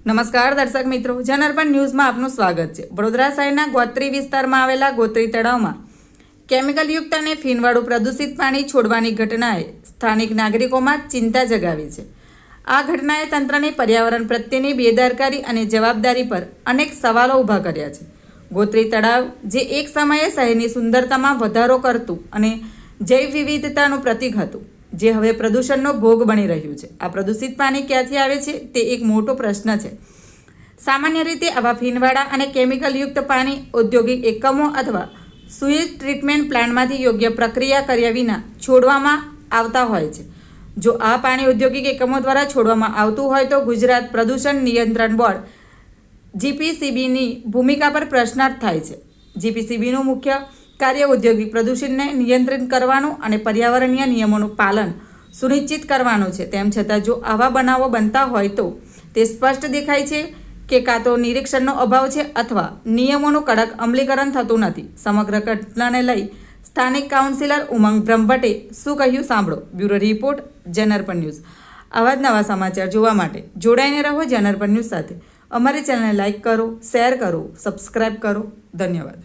નમસ્કાર દર્શક મિત્રો, જનઅર્પણ ન્યૂઝમાં આપનું સ્વાગત છે। વડોદરા શહેરના ગોત્રી વિસ્તારમાં આવેલા ગોત્રી તળાવમાં કેમિકલયુક્ત અને ફીણવાળું પ્રદૂષિત પાણી છોડવાની ઘટનાએ સ્થાનિક નાગરિકોમાં ચિંતા જગાવી છે। આ ઘટનાએ તંત્રની પર્યાવરણ પ્રત્યેની બેદરકારી અને જવાબદારી પર અનેક સવાલો ઊભા કર્યા છે। ગોત્રી તળાવ, જે એક સમયે શહેરની સુંદરતામાં વધારો કરતું અને જૈવ વિવિધતાનું પ્રતીક હતું, જે હવે પ્રદૂષણનો ભોગ બની રહ્યું છે। આ પ્રદૂષિત પાણી ક્યાંથી આવે છે તે એક મોટો પ્રશ્ન છે। સામાન્ય રીતે આવા ફીણવાળા અને કેમિકલયુક્ત પાણી ઔદ્યોગિક એકમો અથવા સુએજ ટ્રીટમેન્ટ પ્લાન્ટમાંથી યોગ્ય પ્રક્રિયા કર્યા વિના છોડવામાં આવતા હોય છે। જો આ પાણી ઔદ્યોગિક એકમો દ્વારા છોડવામાં આવતું હોય તો ગુજરાત પ્રદૂષણ નિયંત્રણ બોર્ડ જીપીસીબીની ભૂમિકા પર પ્રશ્નાર્થ થાય છે। જીપીસીબીનું મુખ્ય કાર્ય ઔદ્યોગિક પ્રદૂષણને નિયંત્રિત કરવાનું અને પર્યાવરણીય નિયમોનું પાલન સુનિશ્ચિત કરવાનું છે। તેમ છતાં જો આવા બનાવો બનતા હોય તો તે સ્પષ્ટ દેખાય છે કે કાં તો નિરીક્ષણનો અભાવ છે અથવા નિયમોનું કડક અમલીકરણ થતું નથી। સમગ્ર ઘટનાને લઈ સ્થાનિક કાઉન્સિલર ઉમંગ બ્રહ્મભટ્ટે શું કહ્યું સાંભળો। Bureau report, Janarpan news. આવા જ નવા સમાચાર જોવા માટે જોડાઈને રહો જનઅર્પણ ન્યૂઝ સાથે। અમારી ચેનલને લાઇક કરો, શેર કરો, સબસ્ક્રાઇબ કરો। ધન્યવાદ।